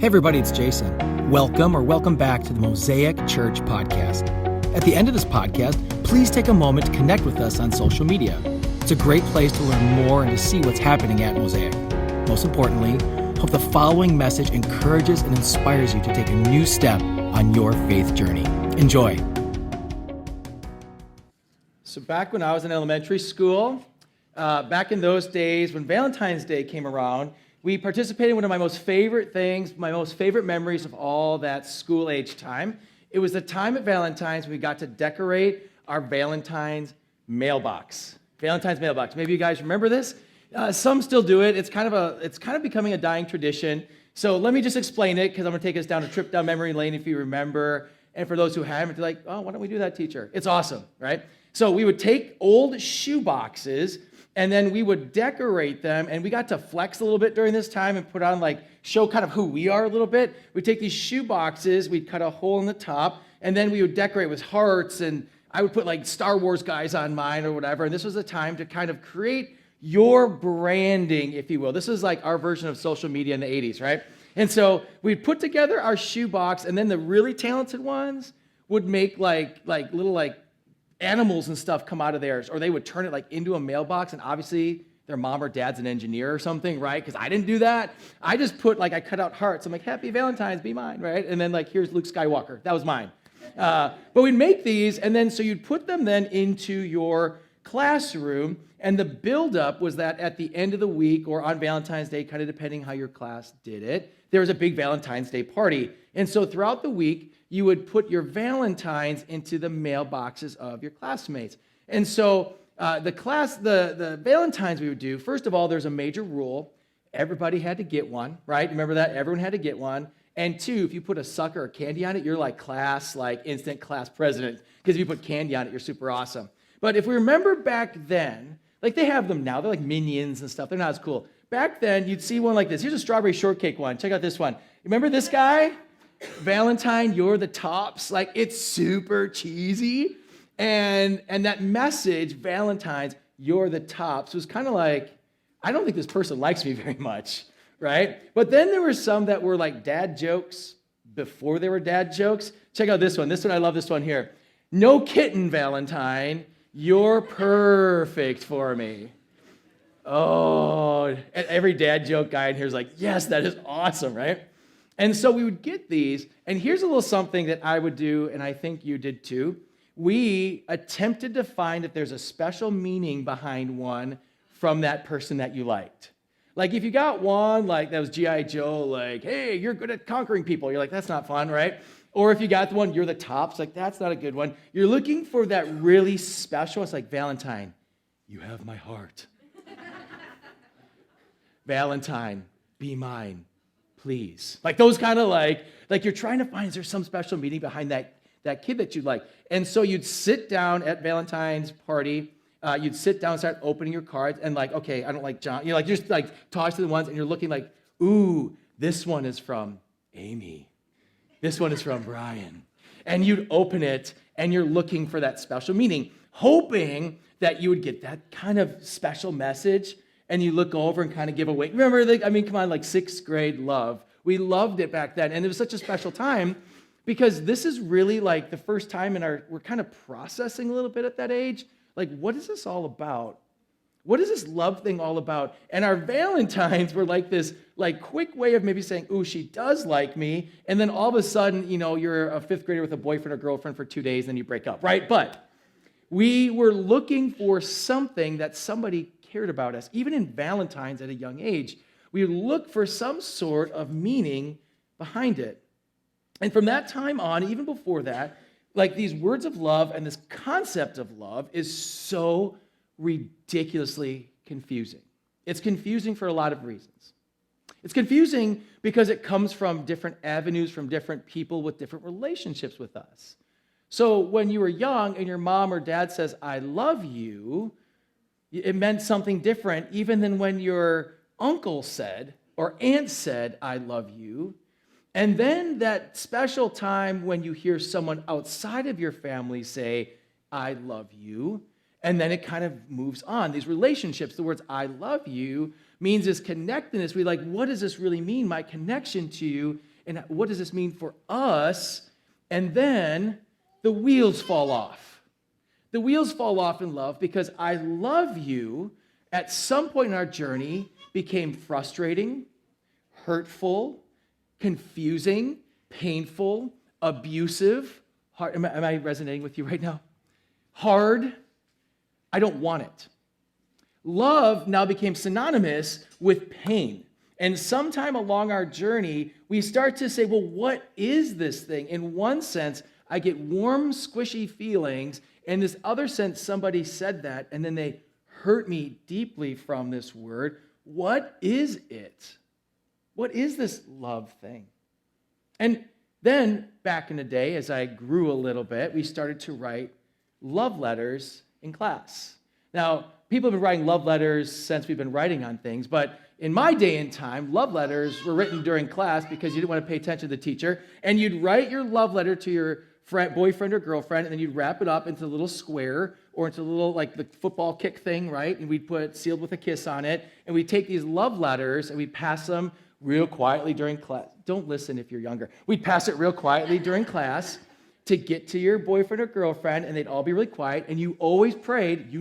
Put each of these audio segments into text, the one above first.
Hey everybody, it's Jason. Welcome back to the Mosaic Church podcast. At the end of this podcast, please take a moment to connect with us on social media. It's a great place to learn more and to see what's happening at Mosaic. Most importantly, hope the following message encourages and inspires you to take a new step on your faith journey. Enjoy. So back when I was in elementary school, back in those days when Valentine's Day came around, we participated in one of my most favorite things, my most favorite memories of all that school-age time. It was the time at Valentine's when we got to decorate our Valentine's mailbox. Valentine's mailbox. Maybe you guys remember this. Some still do it. It's kind of becoming a dying tradition. So let me just explain it because I'm going to take us down a trip down memory lane if you remember. And for those who haven't, they're like, oh, why don't we do that, teacher? It's awesome, right? So we would take old shoe boxes and then we would decorate them, and we got to flex a little bit during this time and put on, show kind of who we are a little bit. We'd take these shoe boxes, we'd cut a hole in the top, and then we would decorate with hearts, and I would put Star Wars guys on mine or whatever, and this was a time to kind of create your branding, if you will. This is our version of social media in the 80s, right? And so we'd put together our shoe box, and then the really talented ones would make little animals and stuff come out of theirs, or they would turn it into a mailbox, and obviously their mom or dad's an engineer or something, right? Because I didn't do that. I just put I cut out hearts. I'm like, Happy Valentine's, be mine, right? And then here's Luke Skywalker. That was mine. But we'd make these, and then so you'd put them then into your classroom, and the buildup was that at the end of the week or on Valentine's Day, kind of depending how your class did it, there was a big Valentine's Day party. And so throughout the week, you would put your Valentines into the mailboxes of your classmates. And so the Valentines we would do, first of all, there's a major rule. Everybody had to get one, right? Remember that? Everyone had to get one. And two, if you put a sucker or candy on it, you're instant class president. Because if you put candy on it, you're super awesome. But if we remember back then, they have them now. They're like Minions and stuff. They're not as cool. Back then, you'd see one like this. Here's a strawberry shortcake one. Check out this one. Remember this guy? Valentine, you're the tops. It's super cheesy. And that message, Valentine's, you're the tops, was kind of I don't think this person likes me very much, right? But then there were some that were dad jokes before they were dad jokes. Check out this one. This one, I love this one here. No kitten, Valentine, you're perfect for me. Oh, and every dad joke guy in here is yes, that is awesome, right? And so we would get these, and here's a little something that I would do, and I think you did too. We attempted to find if there's a special meaning behind one from that person that you liked. If you got one that was G.I. Joe, hey, you're good at conquering people, you're that's not fun, right? Or if you got the one, you're the tops, that's not a good one. You're looking for that really special, it's Valentine, you have my heart. Valentine, be mine. Please. Those kind of you're trying to find, is there some special meaning behind that kid that you like? And so you'd sit down at Valentine's party, you'd sit down and start opening your cards, and okay, I don't like John. Just toss to the ones, and you're looking ooh, this one is from Amy. This one is from Brian. And you'd open it, and you're looking for that special meaning, hoping that you would get that kind of special message. And you look over and kind of give away. Remember, come on, sixth grade love. We loved it back then. And it was such a special time because this is really the first time we're kind of processing a little bit at that age. What is this all about? What is this love thing all about? And our Valentines were this quick way of maybe saying, ooh, she does like me. And then all of a sudden, you're a fifth grader with a boyfriend or girlfriend for 2 days and you break up, right? But we were looking for something that somebody cared about us. Even in Valentine's at a young age, we would look for some sort of meaning behind it. And from that time on, even before that, these words of love and this concept of love is so ridiculously confusing. It's confusing for a lot of reasons. It's confusing because it comes from different avenues, from different people with different relationships with us. So when you were young and your mom or dad says, I love you, it meant something different even than when your uncle said or aunt said, I love you. And then that special time when you hear someone outside of your family say, I love you, and then it kind of moves on. These relationships, the words I love you means this connectedness. We what does this really mean, my connection to you? And what does this mean for us? And then the wheels fall off. The wheels fall off in love because I love you at some point in our journey became frustrating, hurtful, confusing, painful, abusive. Hard. Am I resonating with you right now? Hard. I don't want it. Love now became synonymous with pain. And sometime along our journey, we start to say, well, what is this thing? In one sense, I get warm, squishy feelings. In this other sense, somebody said that, and then they hurt me deeply from this word. What is it? What is this love thing? And then, back in the day, as I grew a little bit, we started to write love letters in class. Now, people have been writing love letters since we've been writing on things, but in my day and time, love letters were written during class because you didn't want to pay attention to the teacher, and you'd write your love letter to your boyfriend or girlfriend, and then you'd wrap it up into a little square or into a little, like the football kick thing, right? And we'd put sealed with a kiss on it, and we'd take these love letters and we'd pass them real quietly during class. Don't listen if you're younger. We'd pass it real quietly during class to get to your boyfriend or girlfriend, and they'd all be really quiet, and you always prayed,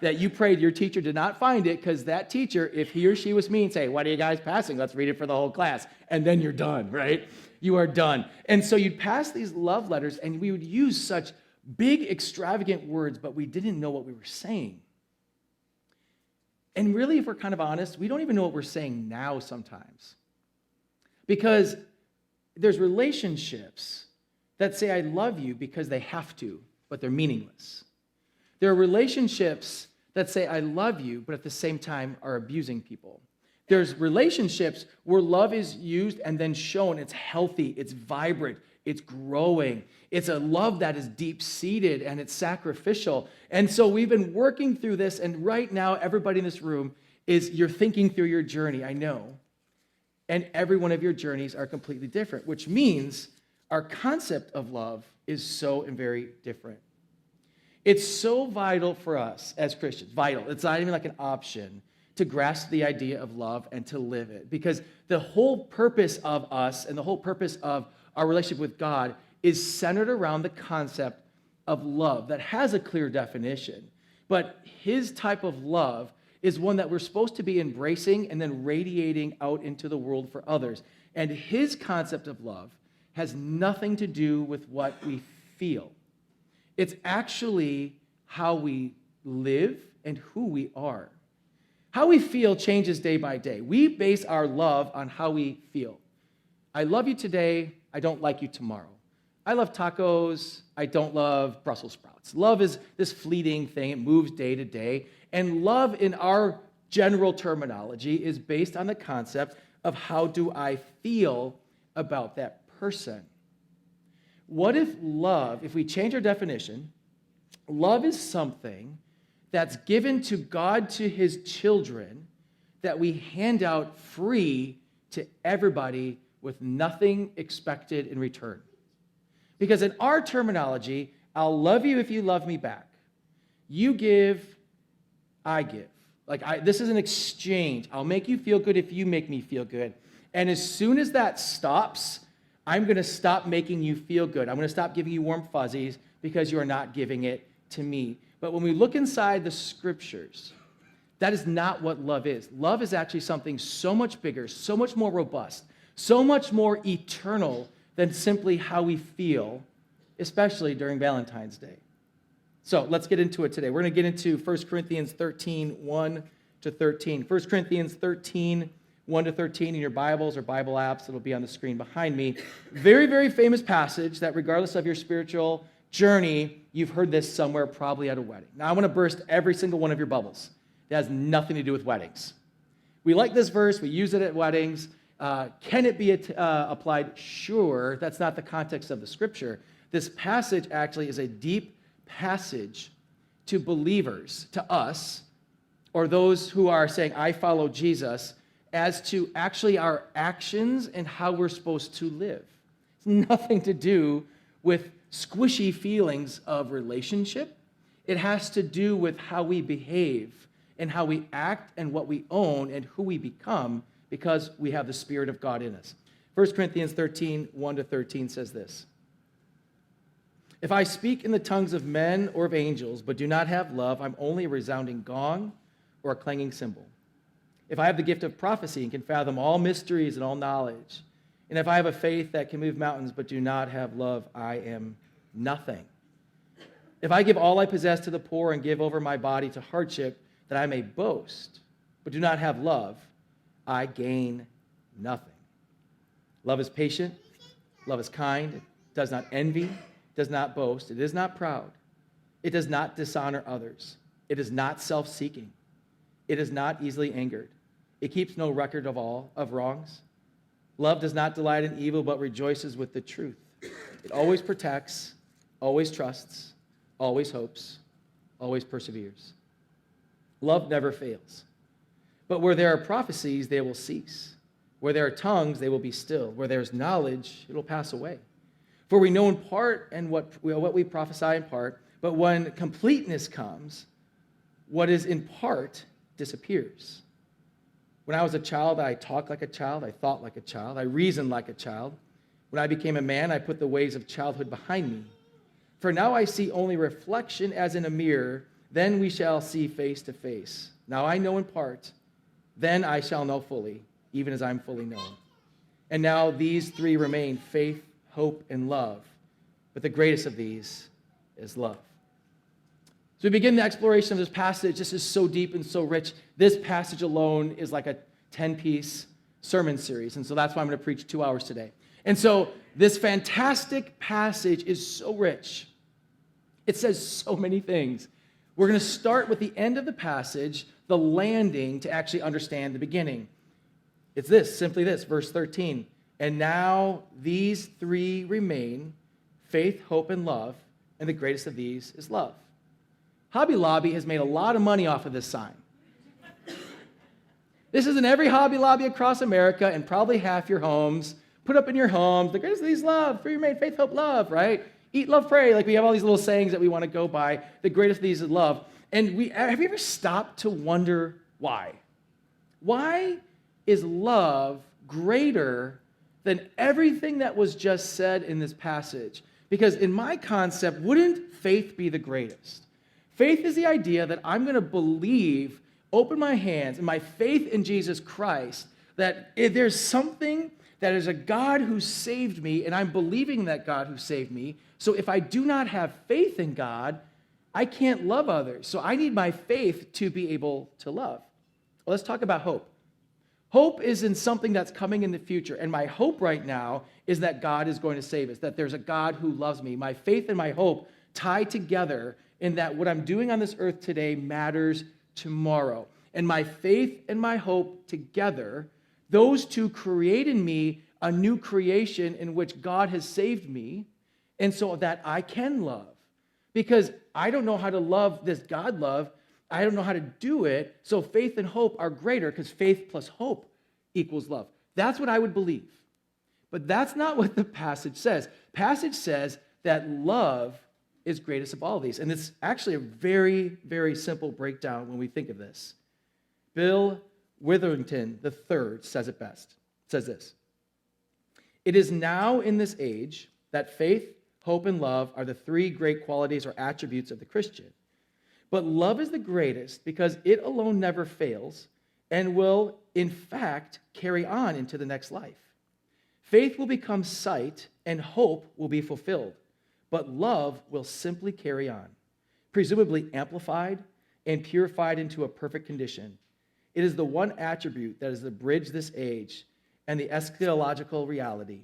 that you prayed your teacher did not find it, because that teacher, if he or she was mean, say, what are you guys passing? Let's read it for the whole class. And then you're done, right? You are done. And so you'd pass these love letters, and we would use such big, extravagant words, but we didn't know what we were saying. And really, if we're kind of honest, we don't even know what we're saying now sometimes. Because there's relationships that say, I love you because they have to, but they're meaningless. There are relationships that say, I love you, but at the same time are abusing people. There's relationships where love is used and then shown. It's healthy, it's vibrant, it's growing. It's a love that is deep-seated and it's sacrificial. And so we've been working through this, and right now, everybody in this room you're thinking through your journey, I know. And every one of your journeys are completely different, which means our concept of love is so very different. It's so vital for us as Christians, vital. It's not even like an option to grasp the idea of love and to live it. Because the whole purpose of us and the whole purpose of our relationship with God is centered around the concept of love that has a clear definition. But his type of love is one that we're supposed to be embracing and then radiating out into the world for others. And his concept of love has nothing to do with what we feel. It's actually how we live and who we are. How we feel changes day by day. We base our love on how we feel. I love you today, I don't like you tomorrow. I love tacos, I don't love Brussels sprouts. Love is this fleeting thing, it moves day to day. And love in our general terminology is based on the concept of how do I feel about that person. What if love, if we change our definition, love is something that's given to God to his children that we hand out free to everybody with nothing expected in return. Because in our terminology, I'll love you if you love me back. You give, I give. This is an exchange. I'll make you feel good if you make me feel good. And as soon as that stops, I'm going to stop making you feel good. I'm going to stop giving you warm fuzzies because you are not giving it to me. But when we look inside the scriptures, that is not what love is. Love is actually something so much bigger, so much more robust, so much more eternal than simply how we feel, especially during Valentine's Day. So let's get into it today. We're going to get into 1 Corinthians 13, 1 to 13. 1 Corinthians 13, 1 to 13 in your Bibles or Bible apps. It'll be on the screen behind me. Very, very famous passage that regardless of your spiritual journey, you've heard this somewhere, probably at a wedding. Now, I want to burst every single one of your bubbles. It has nothing to do with weddings. We like this verse. We use it at weddings. Can it be applied? Sure. That's not the context of the scripture. This passage actually is a deep passage to believers, to us, or those who are saying, I follow Jesus, as to actually our actions and how we're supposed to live. It's nothing to do with squishy feelings of relationship. It has to do with how we behave and how we act and what we own and who we become because we have the Spirit of God in us. 1 Corinthians 13, 1-13 says this. If I speak in the tongues of men or of angels, but do not have love, I'm only a resounding gong or a clanging cymbal. If I have the gift of prophecy and can fathom all mysteries and all knowledge, and if I have a faith that can move mountains but do not have love, I am nothing. If I give all I possess to the poor and give over my body to hardship that I may boast, but do not have love, I gain nothing. Love is patient. Love is kind. It does not envy, does not boast. It is not proud. It does not dishonor others. It is not self-seeking. It is not easily angered. It keeps no record of wrongs. Love does not delight in evil, but rejoices with the truth. It always protects, always trusts, always hopes, always perseveres. Love never fails. But where there are prophecies, they will cease. Where there are tongues, they will be still. Where there is knowledge, it will pass away. For we know in part and what we prophesy in part, but when completeness comes, what is in part disappears. When I was a child, I talked like a child, I thought like a child, I reasoned like a child. When I became a man, I put the ways of childhood behind me. For now I see only reflection as in a mirror, then we shall see face to face. Now I know in part, then I shall know fully, even as I'm fully known. And now these three remain, faith, hope, and love. But the greatest of these is love. So we begin the exploration of this passage. This is so deep and so rich. This passage alone is like a 10-piece sermon series. And so that's why I'm going to preach 2 hours today. And so this fantastic passage is so rich. It says so many things. We're going to start with the end of the passage, the landing, to actually understand the beginning. It's this, simply this, verse 13. And now these three remain, faith, hope, and love, and the greatest of these is love. Hobby Lobby has made a lot of money off of this sign. This is in every Hobby Lobby across America and probably half your homes. Put up in your homes, the greatest of these love, three remain, faith, hope, love, right? Eat, love, pray. Like we have all these little sayings that we want to go by. The greatest of these is love. And have you ever stopped to wonder why? Why is love greater than everything that was just said in this passage? Because in my concept, wouldn't faith be the greatest? Faith is the idea that I'm going to believe, open my hands, and my faith in Jesus Christ, that if there's something that is a God who saved me, and I'm believing that God who saved me. So if I do not have faith in God, I can't love others. So I need my faith to be able to love. Well, let's talk about hope. Hope is in something that's coming in the future. And my hope right now is that God is going to save us, that there's a God who loves me. My faith and my hope tie together in that what I'm doing on this earth today matters tomorrow. And my faith and my hope together, those two create in me a new creation in which God has saved me, and so that I can love. Because I don't know how to love this God love. I don't know how to do it. So faith and hope are greater because faith plus hope equals love. That's what I would believe. But that's not what the passage says. Passage says that love is greatest of all these. And it's actually a very, very simple breakdown when we think of this. Bill Witherington III says it best. It says this. It is now in this age that faith, hope, and love are the three great qualities or attributes of the Christian. But love is the greatest because it alone never fails and will, in fact, carry on into the next life. Faith will become sight and hope will be fulfilled, but love will simply carry on, presumably amplified and purified into a perfect condition. It is the one attribute that is the bridge this age and the eschatological reality.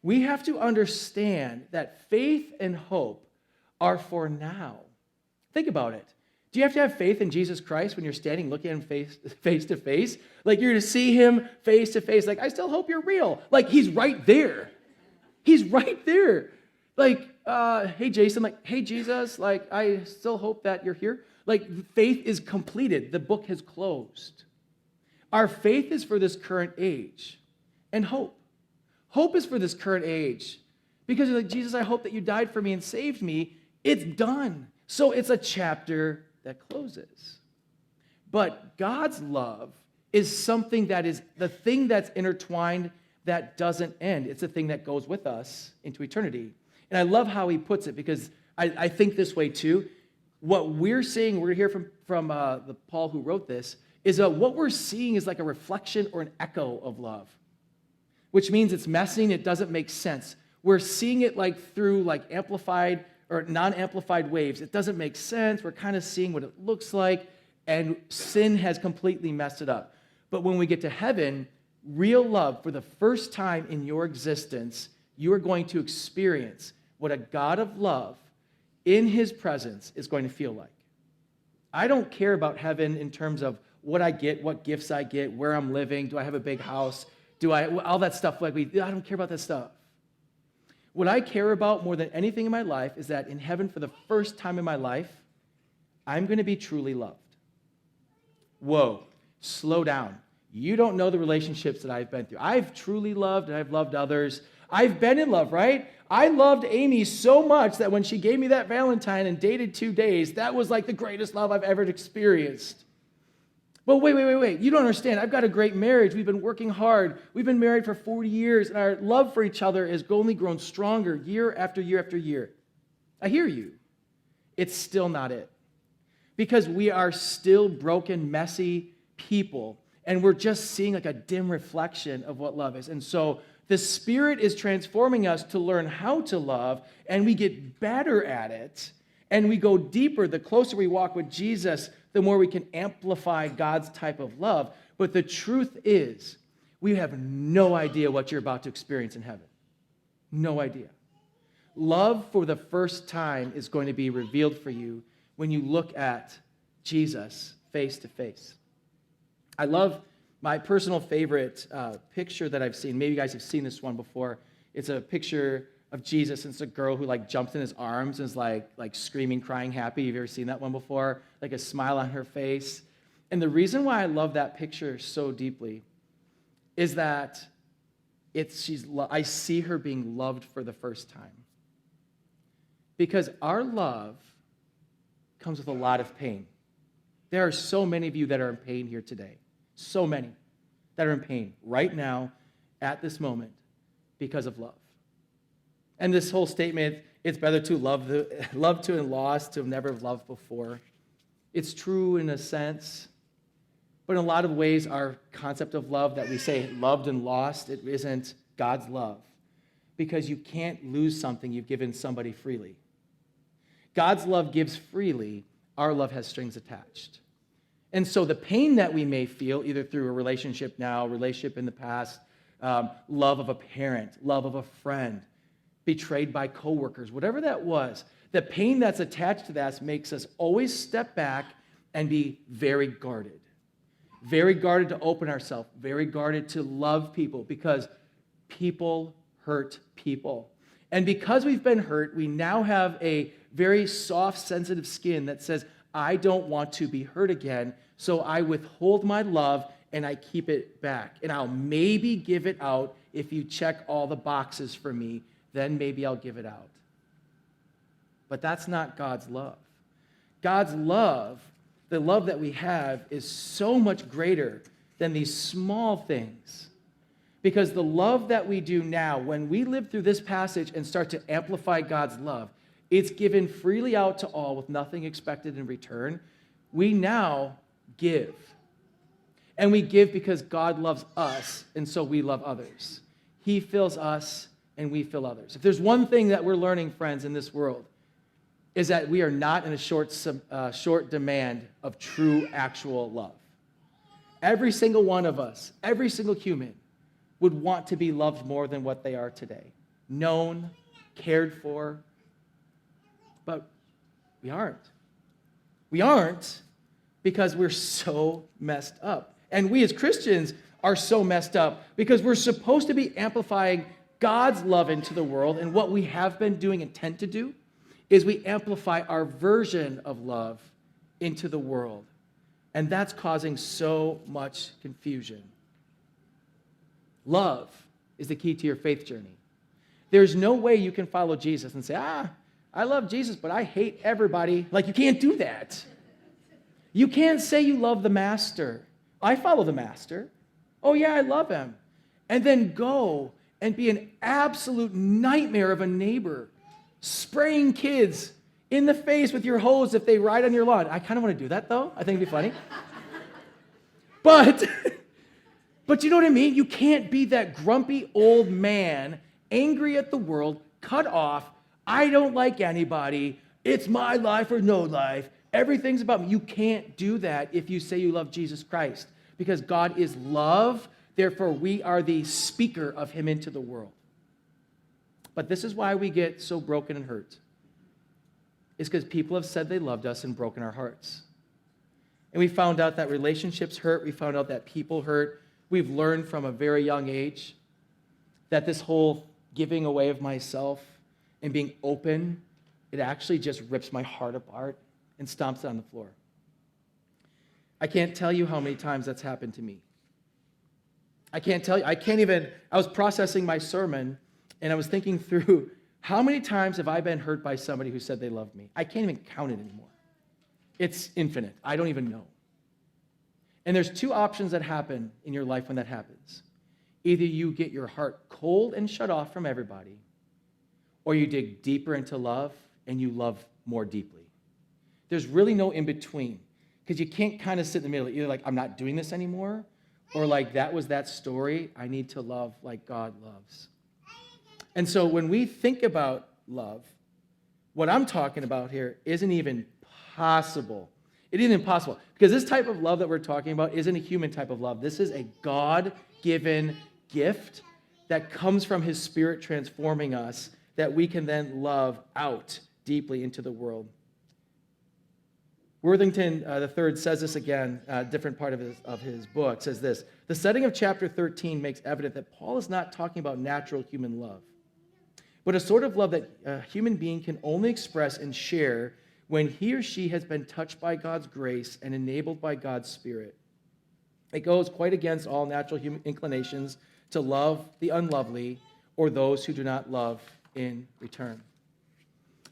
We have to understand that faith and hope are for now. Think about it. Do you have to have faith in Jesus Christ when you're standing looking at him face to face? Like you're going to see him face to face. Like, I still hope you're real. Like, he's right there. He's right there. Like, hey, Jason, like, hey, Jesus, like, I still hope that you're here. Like, faith is completed. The book has closed. Our faith is for this current age. And hope. Hope is for this current age. Because you're like, Jesus, I hope that you died for me and saved me. It's done. So it's a chapter that closes. But God's love is something that is the thing that's intertwined that doesn't end. It's a thing that goes with us into eternity. And I love how he puts it, because I think this way too. What we're seeing, we're here from the Paul who wrote this, is what we're seeing is like a reflection or an echo of love, which means it's messy and it doesn't make sense. We're seeing it like through like amplified or non-amplified waves. It doesn't make sense. We're kind of seeing what it looks like, and sin has completely messed it up. But when we get to heaven, real love, for the first time in your existence, you are going to experience what a God of love in his presence is going to feel like. I don't care about heaven in terms of what I get, what gifts I get, where I'm living, do I have a big house, all that stuff. I don't care about that stuff. What I care about more than anything in my life is that in heaven, for the first time in my life, I'm going to be truly loved. Whoa, slow down. You don't know the relationships that I've been through. I've truly loved, and I've loved others. I've been in love, right? I loved Amy so much that when she gave me that Valentine and dated 2 days, that was like the greatest love I've ever experienced. But wait. You don't understand. I've got a great marriage. We've been working hard. We've been married for 40 years, and our love for each other has only grown stronger year after year after year. I hear you. It's still not it. Because we are still broken, messy people, and we're just seeing like a dim reflection of what love is. And so the Spirit is transforming us to learn how to love, and we get better at it, and we go deeper. The closer we walk with Jesus, the more we can amplify God's type of love. But the truth is, we have no idea what you're about to experience in heaven. No idea. Love for the first time is going to be revealed for you when you look at Jesus face to face. I love my personal favorite picture that I've seen. Maybe you guys have seen this one before. It's a picture of Jesus, and it's a girl who like jumps in his arms and is like screaming, crying, happy. Have you ever seen that one before? Like a smile on her face. And the reason why I love that picture so deeply is that I see her being loved for the first time. Because our love comes with a lot of pain. There are so many of you that are in pain here today. So many that are in pain right now at this moment because of love. And this whole statement, it's better to love to and lost to have never loved before. It's true in a sense, but in a lot of ways, our concept of love that we say loved and lost, it isn't God's love, because you can't lose something you've given somebody freely. God's love gives freely. Our love has strings attached. And so the pain that we may feel, either through a relationship now, relationship in the past, love of a parent, love of a friend, betrayed by coworkers, whatever that was, the pain that's attached to that makes us always step back and be very guarded. Very guarded to open ourselves, very guarded to love people, because people hurt people. And because we've been hurt, we now have a very soft, sensitive skin that says, I don't want to be hurt again, so I withhold my love and I keep it back. And I'll maybe give it out if you check all the boxes for me, then maybe I'll give it out. But that's not God's love. God's love, the love that we have, is so much greater than these small things. Because the love that we do now, when we live through this passage and start to amplify God's love, it's given freely out to all with nothing expected in return. We now give. And we give because God loves us, and so we love others. He fills us, and we fill others. If there's one thing that we're learning, friends, in this world, is that we are not in a short demand of true, actual love. Every single one of us, every single human, would want to be loved more than what they are today. Known, cared for, but we aren't. We aren't because we're so messed up. And we as Christians are so messed up because we're supposed to be amplifying God's love into the world, and what we have been doing and tend to do is we amplify our version of love into the world. And that's causing so much confusion. Love is the key to your faith journey. There's no way you can follow Jesus and say, I love Jesus, but I hate everybody. Like, you can't do that. You can't say you love the master. I follow the master. Oh, yeah, I love him. and then go and be an absolute nightmare of a neighbor, spraying kids in the face with your hose if they ride on your lawn. I kind of want to do that, though. I think it'd be funny. But you know what I mean? You can't be that grumpy old man, angry at the world, cut off. I don't like anybody. It's my life or no life. Everything's about me. You can't do that if you say you love Jesus Christ, because God is love. Therefore, we are the speaker of him into the world. But this is why we get so broken and hurt. It's because people have said they loved us and broken our hearts. And we found out that relationships hurt. We found out that people hurt. We've learned from a very young age that this whole giving away of myself and being open, it actually just rips my heart apart and stomps it on the floor. I can't tell you how many times that's happened to me. I was processing my sermon, and I was thinking through, how many times have I been hurt by somebody who said they loved me? I can't even count it anymore. It's infinite. I don't even know. And there's two options that happen in your life when that happens. Either you get your heart cold and shut off from everybody, or you dig deeper into love and you love more deeply. There's really no in between, because you can't kind of sit in the middle. Either like, I'm not doing this anymore, or like, that was that story. I need to love like God loves. And so when we think about love, what I'm talking about here isn't even possible. It isn't impossible, because this type of love that we're talking about isn't a human type of love. This is a God-given gift that comes from his Spirit transforming us, that we can then love out deeply into the world. Worthington III says this again, a different part of his book, says this: the setting of chapter 13 makes evident that Paul is not talking about natural human love, but a sort of love that a human being can only express and share when he or she has been touched by God's grace and enabled by God's Spirit. It goes quite against all natural human inclinations to love the unlovely or those who do not love in return.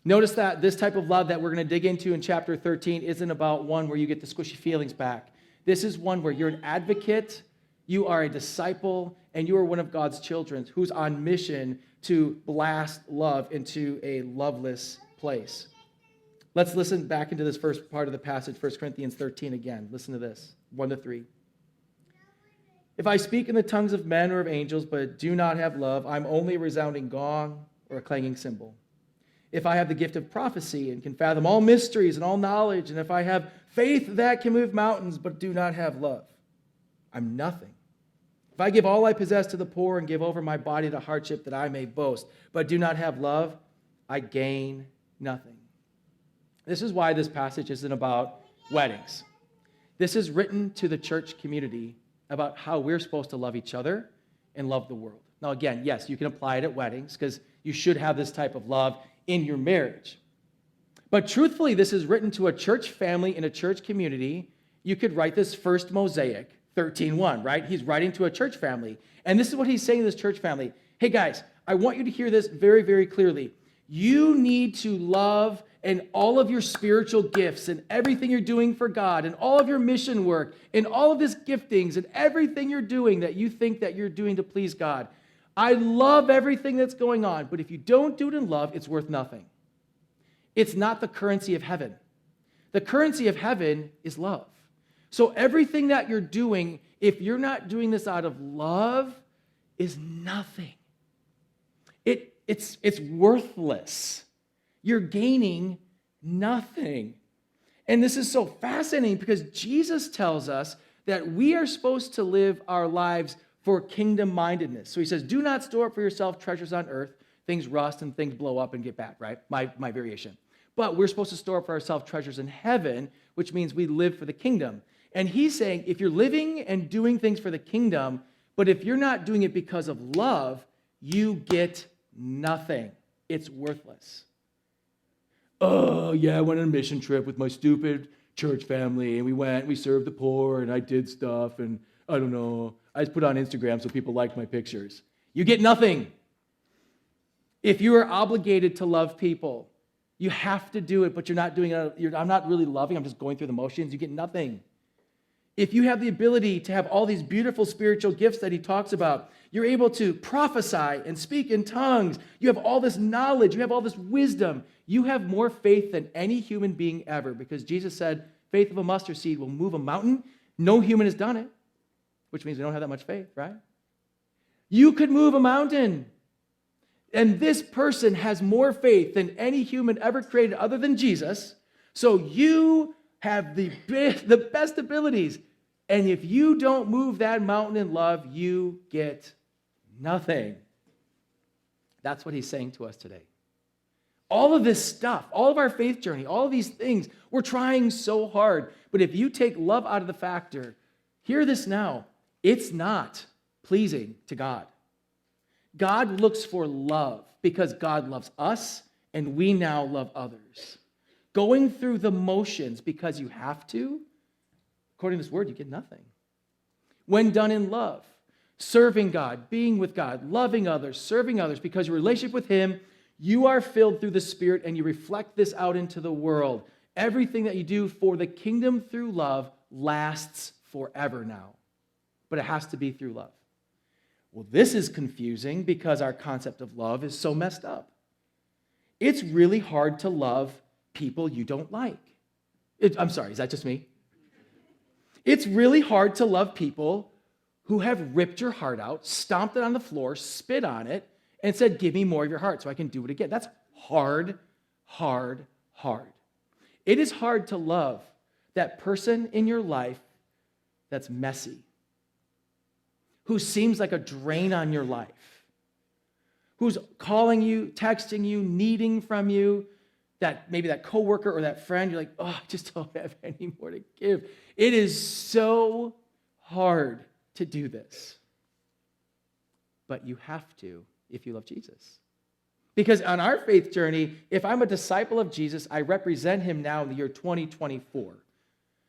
Notice that this type of love that we're going to dig into in chapter 13 isn't about one where you get the squishy feelings back. This is one where you're an advocate, you are a disciple, and you are one of God's children who's on mission to blast love into a loveless place. Let's listen back into this first part of the passage, 1 Corinthians 13 again. Listen to this, 1-3. If I speak in the tongues of men or of angels, but do not have love, I'm only a resounding gong or a clanging cymbal. If I have the gift of prophecy and can fathom all mysteries and all knowledge, and if I have faith that can move mountains but do not have love, I'm nothing. If I give all I possess to the poor and give over my body to hardship that I may boast, but do not have love, I gain nothing. This is why this passage isn't about weddings. This is written to the church community about how we're supposed to love each other and love the world. Now again, yes, you can apply it at weddings because you should have this type of love in your marriage. But truthfully, this is written to a church family in a church community. You could write this first Mosaic 13:1, right? He's writing to a church family. And this is what he's saying to this church family. Hey guys, I want you to hear this very, very clearly. You need to love, and all of your spiritual gifts and everything you're doing for God and all of your mission work and all of this giftings and everything you're doing that you think that you're doing to please God. I love everything that's going on, but if you don't do it in love, it's worth nothing. It's not the currency of heaven. The currency of heaven is love. So everything that you're doing, if you're not doing this out of love, is nothing. It's worthless. You're gaining nothing. And this is so fascinating because Jesus tells us that we are supposed to live our lives for kingdom-mindedness. So he says, do not store up for yourself treasures on earth. Things rust and things blow up and get bad, right? My variation. But we're supposed to store up for ourselves treasures in heaven, which means we live for the kingdom. And he's saying, if you're living and doing things for the kingdom, but if you're not doing it because of love, you get nothing. It's worthless. Oh, yeah, I went on a mission trip with my stupid church family, and we served the poor, and I did stuff, and I don't know. I just put on Instagram so people liked my pictures. You get nothing. If you are obligated to love people, you have to do it, but you're not doing it. I'm not really loving. I'm just going through the motions. You get nothing. if you have the ability to have all these beautiful spiritual gifts that he talks about, you're able to prophesy and speak in tongues, you have all this knowledge, you have all this wisdom, you have more faith than any human being ever, because Jesus said, faith of a mustard seed will move a mountain. No human has done it, which means we don't have that much faith, right? You could move a mountain. And this person has more faith than any human ever created other than Jesus. So you have the best abilities. And if you don't move that mountain in love, you get nothing. That's what he's saying to us today. All of this stuff, all of our faith journey, all of these things, we're trying so hard. But if you take love out of the factor, hear this now, it's not pleasing to God. God looks for love because God loves us and we now love others. Going through the motions because you have to, according to this word, you get nothing. When done in love, serving God, being with God, loving others, serving others, because your relationship with him, you are filled through the Spirit and you reflect this out into the world. Everything that you do for the kingdom through love lasts forever now. But it has to be through love. Well, this is confusing because our concept of love is so messed up. It's really hard to love people you don't like. I'm sorry, is that just me? It's really hard to love people who have ripped your heart out, stomped it on the floor, spit on it, and said, give me more of your heart so I can do it again. That's hard, hard, hard. It is hard to love that person in your life that's messy, who seems like a drain on your life, who's calling you, texting you, needing from you, that maybe that coworker or that friend, you're like, oh, I just don't have any more to give. It is so hard to do this. But you have to if you love Jesus. Because on our faith journey, if I'm a disciple of Jesus, I represent him now in the year 2024.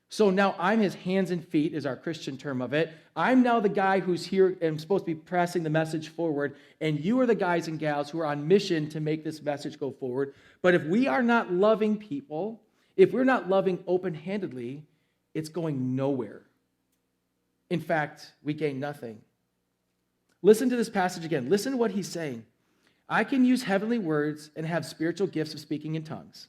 So now I'm his hands and feet, is our Christian term of it. I'm now the guy who's here and supposed to be pressing the message forward, and you are the guys and gals who are on mission to make this message go forward. But if we are not loving people, if we're not loving open-handedly, it's going nowhere. In fact, we gain nothing. Listen to this passage again. Listen to what he's saying. I can use heavenly words and have spiritual gifts of speaking in tongues.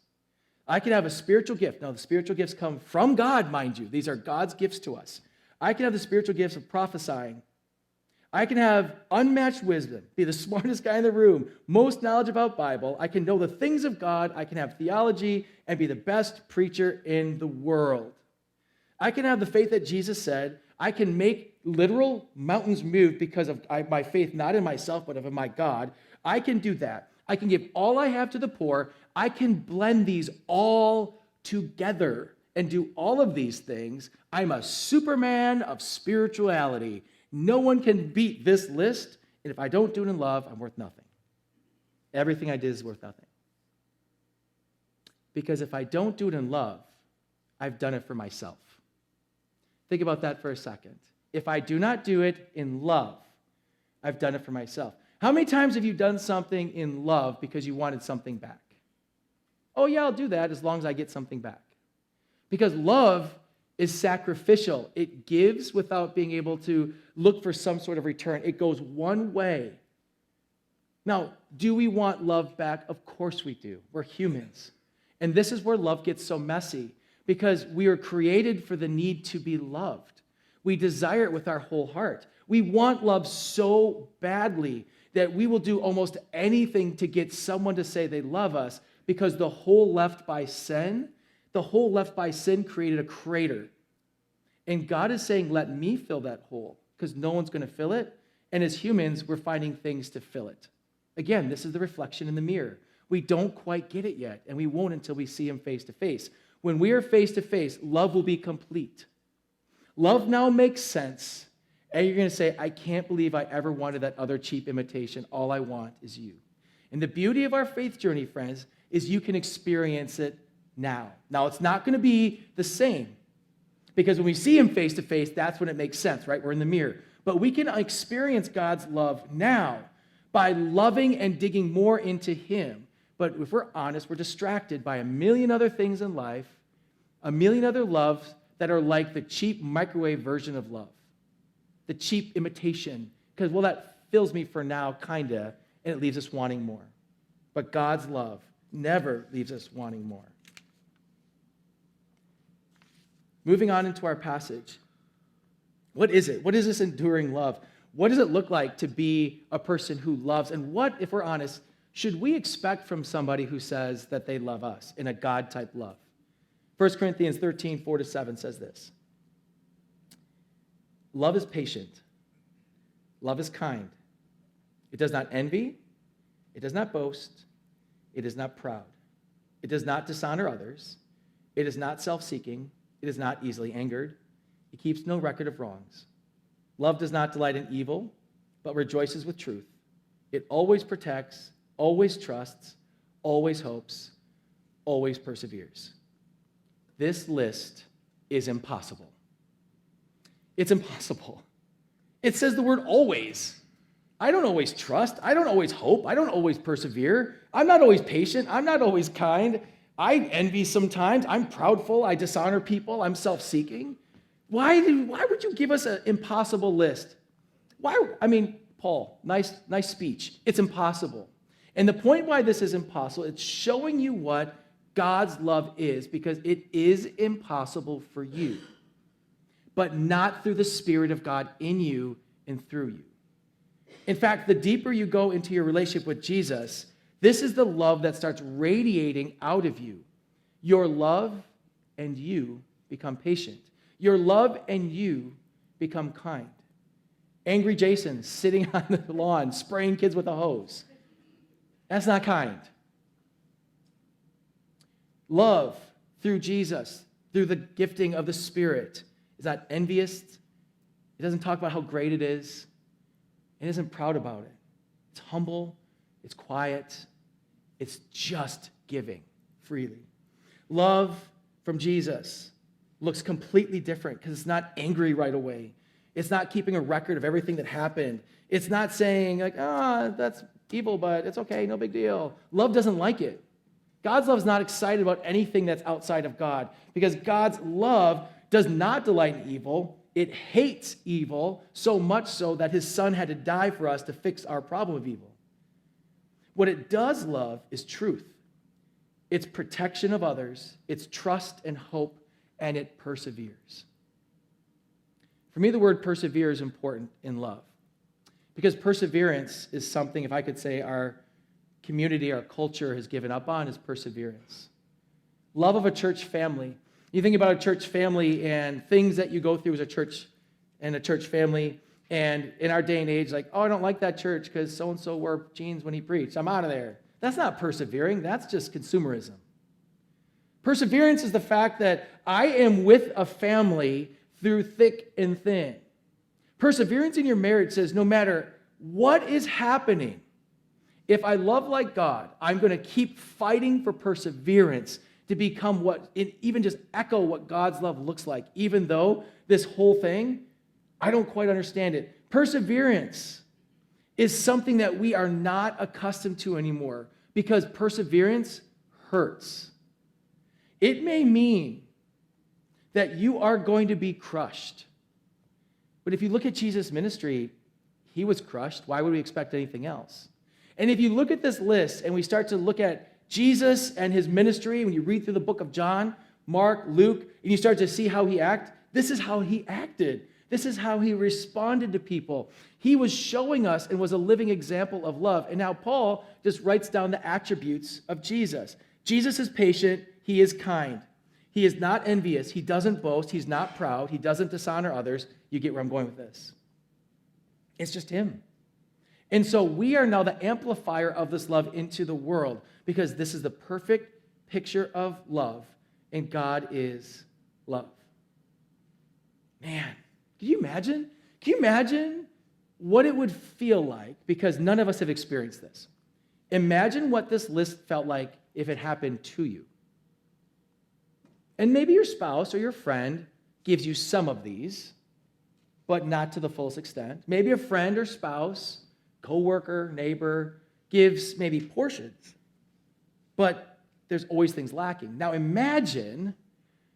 I can have a spiritual gift. Now, the spiritual gifts come from God, mind you. These are God's gifts to us. I can have the spiritual gifts of prophesying. I can have unmatched wisdom, be the smartest guy in the room, most knowledge about Bible. I can know the things of God. I can have theology and be the best preacher in the world. I can have the faith that Jesus said. I can make literal mountains move because of my faith, not in myself, but of my God. I can do that. I can give all I have to the poor. I can blend these all together and do all of these things. I'm a Superman of spirituality. No one can beat this list. And if I don't do it in love, I'm worth nothing. Everything I did is worth nothing. Because if I don't do it in love, I've done it for myself. Think about that for a second. If I do not do it in love, I've done it for myself. How many times have you done something in love because you wanted something back? Oh, yeah, I'll do that as long as I get something back. Because love is sacrificial. It gives without being able to look for some sort of return. It goes one way. Now, do we want love back? Of course we do. We're humans. And this is where love gets so messy, because we are created for the need to be loved. We desire it with our whole heart. We want love so badly that we will do almost anything to get someone to say they love us, because the hole left by sin created a crater. And God is saying, let me fill that hole, because no one's going to fill it. And as humans, we're finding things to fill it. Again, this is the reflection in the mirror. We don't quite get it yet, and we won't until we see him face to face. When we are face to face, love will be complete. Love now makes sense. And you're going to say, I can't believe I ever wanted that other cheap imitation. All I want is you. And the beauty of our faith journey, friends, is you can experience it now. Now, it's not going to be the same, because when we see him face to face, that's when it makes sense, right? We're in the mirror. But we can experience God's love now by loving and digging more into him. But if we're honest, we're distracted by a million other things in life, a million other loves that are like the cheap microwave version of love, the cheap imitation, because, well, that fills me for now, kinda, and it leaves us wanting more. But God's love never leaves us wanting more. Moving on into our passage. What is it? What is this enduring love? What does it look like to be a person who loves? And what, if we're honest, should we expect from somebody who says that they love us in a God-type love? 1 Corinthians 13, 4-7 says this. Love is patient. Love is kind. It does not envy. It does not boast. It is not proud. It does not dishonor others. It is not self-seeking. It is not easily angered. It keeps no record of wrongs. Love does not delight in evil, but rejoices with truth. It always protects, always trusts, always hopes, always perseveres. This list is impossible. It's impossible. It says the word always. I don't always trust. I don't always hope. I don't always persevere. I'm not always patient. I'm not always kind. I envy sometimes. I'm proudful. I dishonor people. I'm self-seeking. Why would you give us an impossible list? Paul, nice speech. It's impossible. And the point why this is impossible, it's showing you what God's love is, because it is impossible for you, but not through the Spirit of God in you and through you. In fact, the deeper you go into your relationship with Jesus, this is the love that starts radiating out of you. Your love and you become patient. Your love and you become kind. Angry Jason sitting on the lawn, spraying kids with a hose. That's not kind. Love through Jesus, through the gifting of the Spirit, is not envious. It doesn't talk about how great it is. It isn't proud about it. It's humble. It's quiet. It's just giving freely. Love from Jesus looks completely different because it's not angry right away. It's not keeping a record of everything that happened. It's not saying, like, that's evil, but it's okay, no big deal. Love doesn't like it. God's love is not excited about anything that's outside of God, because God's love does not delight in evil. It hates evil, so much so that his son had to die for us to fix our problem of evil. What it does love is truth. It's protection of others. It's trust and hope, and it perseveres. For me, the word persevere is important in love, because perseverance is something, if I could say, our community, our culture has given up on, is perseverance. Love of a church family. You think about a church family and things that you go through as a church and a church family, and in our day and age, like, I don't like that church because so-and-so wore jeans when he preached. I'm out of there. That's not persevering. That's just consumerism. Perseverance is the fact that I am with a family through thick and thin. Perseverance in your marriage says no matter what is happening, if I love like God, I'm going to keep fighting for perseverance to become even just echo what God's love looks like, even though this whole thing, I don't quite understand it. Perseverance is something that we are not accustomed to anymore, because perseverance hurts. It may mean that you are going to be crushed. But if you look at Jesus' ministry, he was crushed. Why would we expect anything else? And if you look at this list and we start to look at Jesus and his ministry, when you read through the book of John, Mark, Luke, and you start to see how he acted, this is how he acted. This is how he responded to people. He was showing us and was a living example of love. And now Paul just writes down the attributes of Jesus. Jesus is patient. He is kind. He is not envious. He doesn't boast. He's not proud. He doesn't dishonor others. You get where I'm going with this. It's just him. And so we are now the amplifier of this love into the world, because this is the perfect picture of love, and God is love. Man, can you imagine? Can you imagine what it would feel like? Because none of us have experienced this. Imagine what this list felt like if it happened to you. And maybe your spouse or your friend gives you some of these, but not to the fullest extent. Maybe a friend or spouse, coworker, neighbor, gives maybe portions, but there's always things lacking. Now imagine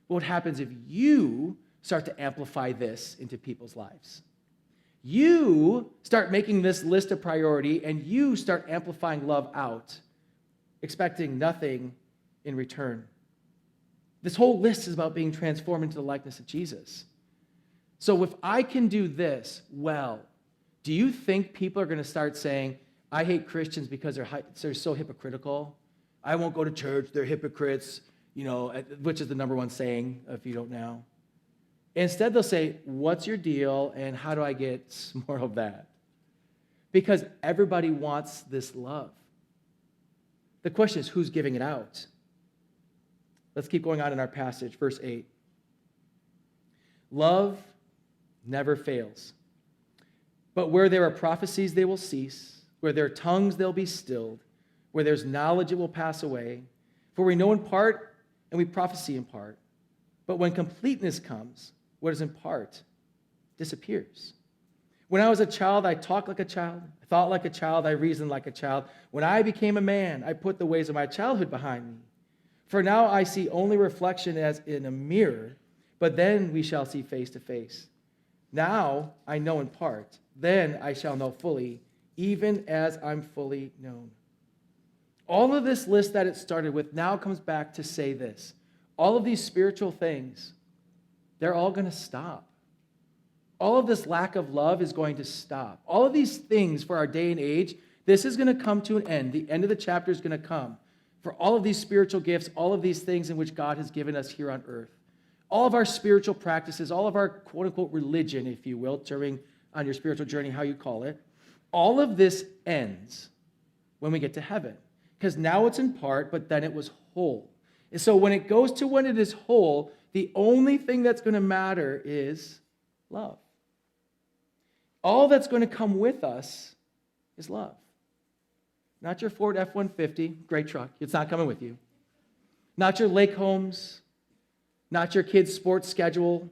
What happens if you start to amplify this into people's lives? You start making this list a priority, and you start amplifying love out, expecting nothing in return. This whole list is about being transformed into the likeness of Jesus. So if I can do this well, do you think people are going to start saying, I hate Christians because they're so hypocritical? I won't go to church, they're hypocrites, which is the number one saying, if you don't know. Instead, they'll say, what's your deal, and how do I get more of that? Because everybody wants this love. The question is, who's giving it out? Let's keep going on in our passage, verse 8. Love never fails. But where there are prophecies, they will cease. Where there are tongues, they'll be stilled. Where there's knowledge, it will pass away. For we know in part, and we prophesy in part. But when completeness comes, what is in part disappears. When I was a child, I talked like a child. I thought like a child. I reasoned like a child. When I became a man, I put the ways of my childhood behind me. For now I see only reflection as in a mirror, but then we shall see face to face. Now I know in part, then I shall know fully, even as I'm fully known. All of this list that it started with now comes back to say this. All of these spiritual things, they're all going to stop. All of this lack of love is going to stop. All of these things for our day and age, this is going to come to an end. The end of the chapter is going to come. For all of these spiritual gifts, all of these things in which God has given us here on earth, all of our spiritual practices, all of our quote-unquote religion, if you will, on your spiritual journey, how you call it, all of this ends when we get to heaven. Because now it's in part, but then it was whole. And so when it goes to when it is whole, the only thing that's going to matter is love. All that's going to come with us is love. Not your Ford F-150, great truck. It's not coming with you. Not your lake homes. Not your kid's sports schedule.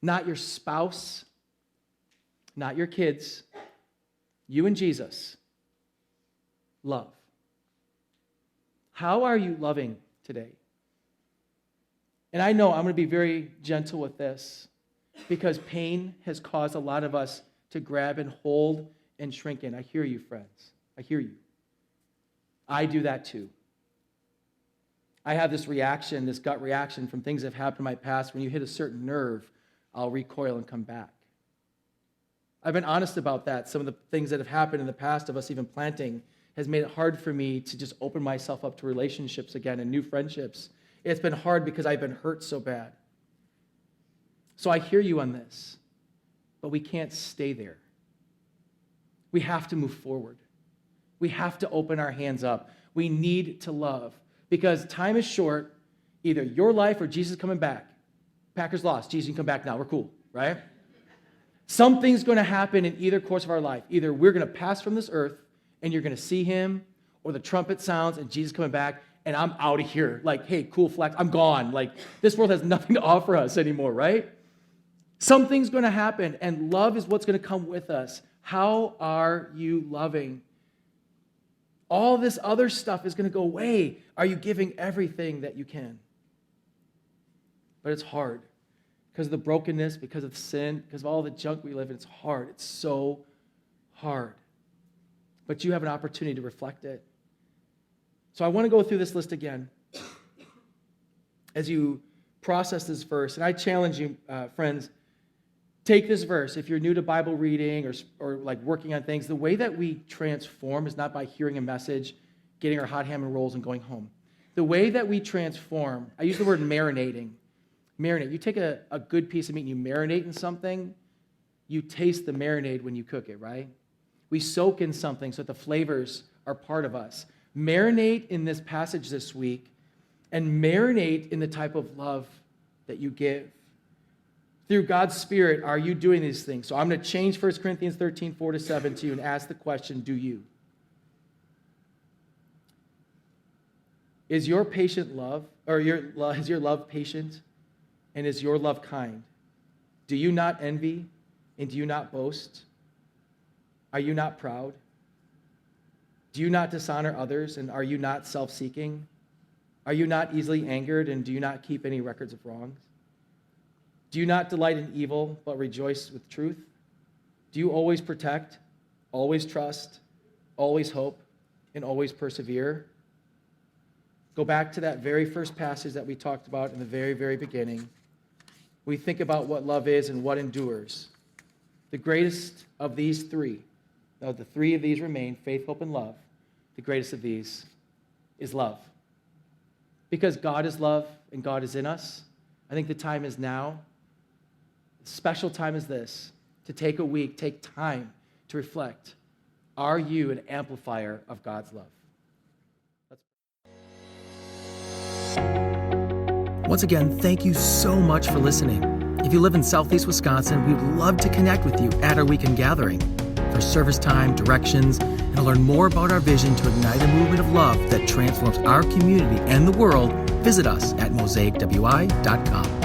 Not your spouse. Not your kids. You and Jesus. Love. How are you loving today? And I know I'm going to be very gentle with this because pain has caused a lot of us to grab and hold and shrink in. I hear you, friends. I hear you. I do that too. I have this reaction, this gut reaction from things that have happened in my past. When you hit a certain nerve, I'll recoil and come back. I've been honest about that. Some of the things that have happened in the past of us even planting has made it hard for me to just open myself up to relationships again and new friendships. It's been hard because I've been hurt so bad. So I hear you on this, but we can't stay there. We have to move forward. We have to open our hands up. We need to love because time is short. Either your life or Jesus coming back. Packers lost. Jesus, you can come back now. We're cool, right? Something's going to happen in either course of our life. Either we're going to pass from this earth and you're going to see him, or the trumpet sounds and Jesus coming back and I'm out of here. Like, hey, cool flex, I'm gone. Like, this world has nothing to offer us anymore, right? Something's going to happen, and love is what's going to come with us. How are you loving? All this other stuff is going to go away. Are you giving everything that you can? But it's hard because of the brokenness, because of sin, because of all the junk we live in. It's hard. It's so hard. But you have an opportunity to reflect it. So I want to go through this list again as you process this verse. And I challenge you, friends, take this verse. If you're new to Bible reading or like working on things, the way that we transform is not by hearing a message, getting our hot ham and rolls, and going home. The way that we transform, I use the word marinating. Marinate. You take a good piece of meat and you marinate in something, you taste the marinade when you cook it, right? We soak in something so that the flavors are part of us. Marinate in this passage this week and marinate in the type of love that you give. Through God's Spirit, are you doing these things? So I'm going to change 1 Corinthians 13, 4-7 to you and ask the question, do you? Is your patient love, or is your love patient, and is your love kind? Do you not envy, and do you not boast? Are you not proud? Do you not dishonor others, and are you not self-seeking? Are you not easily angered, and do you not keep any records of wrongs? Do you not delight in evil, but rejoice with truth? Do you always protect, always trust, always hope, and always persevere? Go back to that very first passage that we talked about in the very, very beginning. We think about what love is and what endures. The greatest of these three, now the three of these remain, faith, hope, and love. The greatest of these is love. Because God is love and God is in us, I think the time is now, a special time is this, to take a week, take time to reflect. Are you an amplifier of God's love? Once again, thank you so much for listening. If you live in Southeast Wisconsin, we would love to connect with you at our weekend gathering for service time, directions, and to learn more about our vision to ignite a movement of love that transforms our community and the world. Visit us at mosaicwi.com.